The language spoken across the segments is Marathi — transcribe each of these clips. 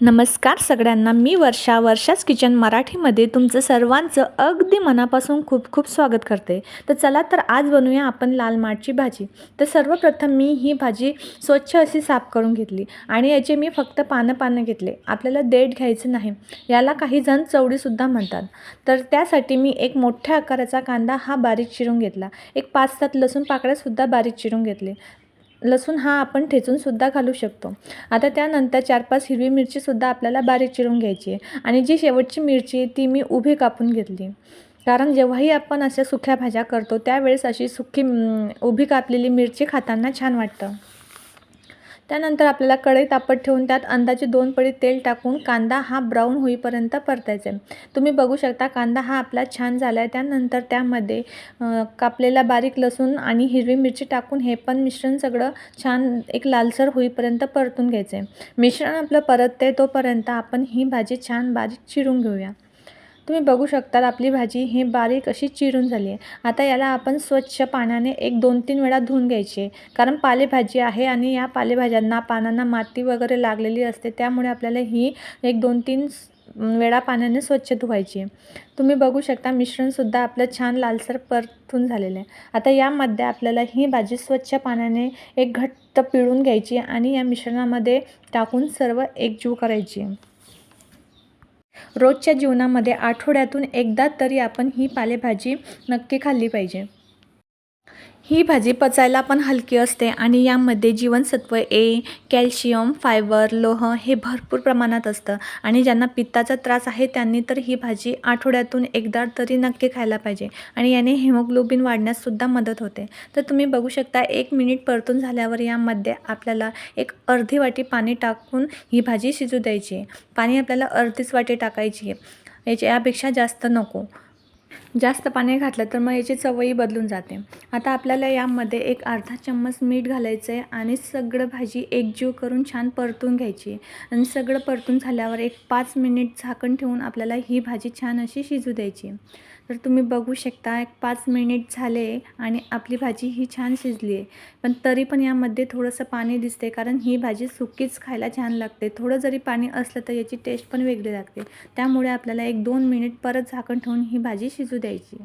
नमस्कार सगळ्यांना, मी वर्षाच किचन मराठीमध्ये तुमचं सर्वांचं अगदी मनापासून खूप खूप स्वागत करते. तर चला तर आज बनवूया आपण लाल माठची भाजी. तर सर्वप्रथम मी ही भाजी स्वच्छ अशी साफ करून घेतली आणि याचे मी फक्त पानं घेतले. आपल्याला देठ घ्यायचं नाही, याला काही जण चवडीसुद्धा म्हणतात. तर त्यासाठी मी एक मोठ्या आकाराचा कांदा हा बारीक चिरून घेतला. एक 5-7 लसूण पाकळ्यासुद्धा बारीक चिरून घेतले. लसूण हा आपण ठेचूनसुद्धा घालू शकतो. आता त्यानंतर 4-5 हिरवी मिरचीसुद्धा आपल्याला बारीक चिरून घ्यायची आहे आणि जी शेवटची मिरची आहे ती मी उभी कापून घेतली. कारण जेव्हाही आपण अशा सुक्या भाज्या करतो त्यावेळेस अशी सुकी उभी कापलेली मिरची खाताना छान वाटतं. त्यानंतर आपल्याला कढई तापत ठेवून त्यात अंदाजे 2 पळी तेल टाकून कांदा हा ब्राऊन होईपर्यंत परतायचा आहे. तुम्ही बघू शकता कांदा हा आपला छान झाला आहे. त्यानंतर त्यामध्ये कापलेला बारीक लसूण आणि हिरवी मिरची टाकून हे पण मिश्रण सगळं छान एक लालसर होईपर्यंत परतून घ्यायचं आहे. मिश्रण आपलं परतते तोपर्यंत आपण ही भाजी छान बारीक चिरून घेऊया. तुम्ही बघू शकता आपली भाजी ही बारीक अशी चिरून झाली आहे. आता याला आपण स्वच्छ पाण्याने एक 2-3 वेळा धुवून घ्यायची आहे. कारण पालेभाजी आहे आणि या पालेभाज्यांना पानांना माती वगैरे लागलेली असते, त्यामुळे आपल्याला ही एक 2-3 वेळा पाण्याने स्वच्छ धुवायची आहे. तुम्ही बघू शकता मिश्रणसुद्धा आपलं छान लालसर परतून झालेलं आहे. आता यामध्ये आपल्याला ही भाजी स्वच्छ पाण्याने एक घट्ट पिळून घ्यायची आणि या मिश्रणामध्ये टाकून सर्व एकजीव करायची. रोजच्या जीवनामध्ये आठवड्यातून एकदा तरी आपण ही पालेभाजी नक्की खाल्ली पाहिजे. ही भाजी पचायला पण हलकी असते आणि यामध्ये जीवनसत्व ए, कॅल्शियम, फायबर, लोह हे भरपूर प्रमाणात असतं आणि ज्यांना पित्ताचा त्रास आहे त्यांनी तर ही भाजी आठवड्यातून एकदा तरी नक्की खायला पाहिजे आणि याने हिमोग्लोबिन वाढण्याससुद्धा मदत होते. तर तुम्ही बघू शकता 1 मिनिट परतून झाल्यावर यामध्ये आपल्याला एक अर्धी वाटी पाणी टाकून ही भाजी शिजू द्यायची आहे. पाणी आपल्याला अर्धीच वाटी टाकायची आहे, यापेक्षा जास्त नको. जास्त पाणी घातलं तर मग याची चवही बदलून जाते. आता आपल्याला यामध्ये एक अर्धा चम्मच मीठ घालायचं आहे आणि सगळं भाजी एकजीव करून छान परतून घ्यायची आहे आणि सगळं परतून झाल्यावर एक 5 मिनिट झाकण ठेवून आपल्याला ही भाजी छान अशी शिजू द्यायची आहे. तर तुम्ही बघू शकता एक 5 मिनिट झाले आणि आपली भाजी ही छान शिजली आहे. पण तरी पण यामध्ये थोडंसं पाणी दिसते, कारण ही भाजी सुकीच खायला छान लागते. थोडं जरी पाणी असलं तर याची टेस्ट पण वेगळी लागते. त्यामुळे आपल्याला 1-2 मिनिट परत झाकण ठेवून ही भाजी शिजू द्यायची.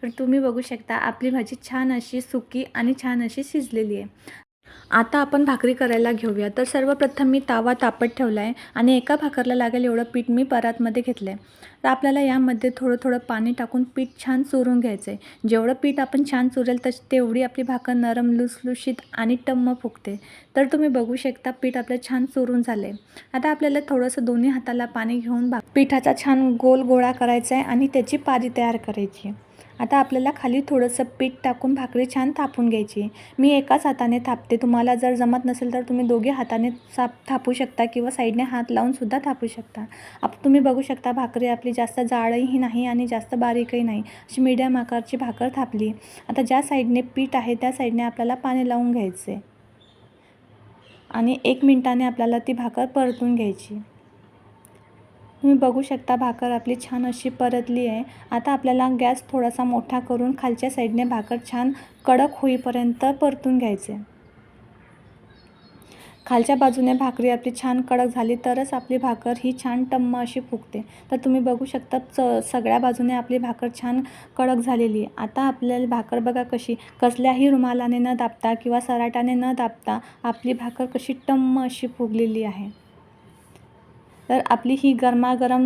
तर तुम्ही बघू शकता आपली भाजी छान अशी सुकी आणि छान अशी शिजलेली आहे. आता आपण भाकरी करायला घेऊया. तर सर्वप्रथम मी तवा तापत ठेवला आहे आणि एका भाकरला लागेल एवढं पीठ मी परातमध्ये घेतलं आहे. तर आपल्याला यामध्ये थोडं पाणी टाकून पीठ छान चुरून घ्यायचं आहे. जेवढं पीठ आपण छान चुरेल तेवढी आपली भाकर नरम, लुसलुशीत आणि टम्म फुगते. तर तुम्ही बघू शकता पीठ आपलं छान चुरून झालं आहे. आता आपल्याला थोडंसं दोन्ही हाताला पाणी घेऊन पिठाचा छान गोल गोळा करायचा आहे आणि त्याची पारी तयार करायची. आता आपल्याला खाली थोडंसं पीठ टाकून भाकरी छान थापून घ्यायची. मी एकाच हाताने थापते. तुम्हाला जर जमत नसेल तर तुम्ही दोघी हाताने थापू शकता किंवा साईडने हात लावूनसुद्धा थापू शकता. तुम्ही बघू शकता भाकरी आपली जास्त जाडही नाही आणि जास्त बारीकही नाही, अशी मीडियम आकारची भाकर थापली. आता ज्या साईडने पीठ आहे त्या साईडने आपल्याला पाणी लावून घ्यायचे आणि 1 मिनिटाने आपल्याला ती भाकर परतून घ्यायची. तुम्ही बघू शकता भाकर आपली छान अशी परतली आहे. आता आपल्याला गॅस थोडासा मोठा करून खालच्या साईडने भाकर छान कडक होईपर्यंत परतून घ्यायचे. खालच्या बाजूने भाकरी आपली छान कडक झाली तरच आपली भाकर ही छान टम्म अशी फुगते. तर तुम्ही बघू शकता सगळ्या बाजूने आपली भाकर छान कडक झालेली आहे. आता आपल्याला भाकर बघा कशी कसल्याही रुमालाने न दाबता किंवा सराटाने न दाबता आपली भाकर कशी टम्म अशी फुगलेली आहे. तर आपली ही गरमागरम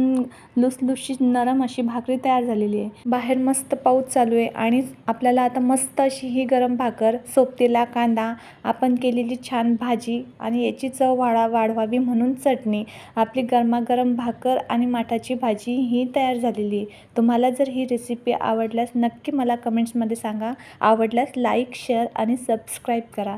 लुसलुशीत नरम अशी भाकरी तयार झालेली आहे. बाहेर मस्त पाऊस चालू आहे आणि आपल्याला आता मस्त अशी ही गरम भाकर, सोबतीला कांदा, आपण केलेली छान भाजी आणि याची चव वाढवावी म्हणून चटणी, आपली गरमागरम भाकर आणि माठाची भाजी ही तयार झालेली आहे. तुम्हाला जर ही रेसिपी आवडल्यास नक्की मला कमेंट्समध्ये सांगा. आवडल्यास लाईक, शेअर आणि सबस्क्राईब करा.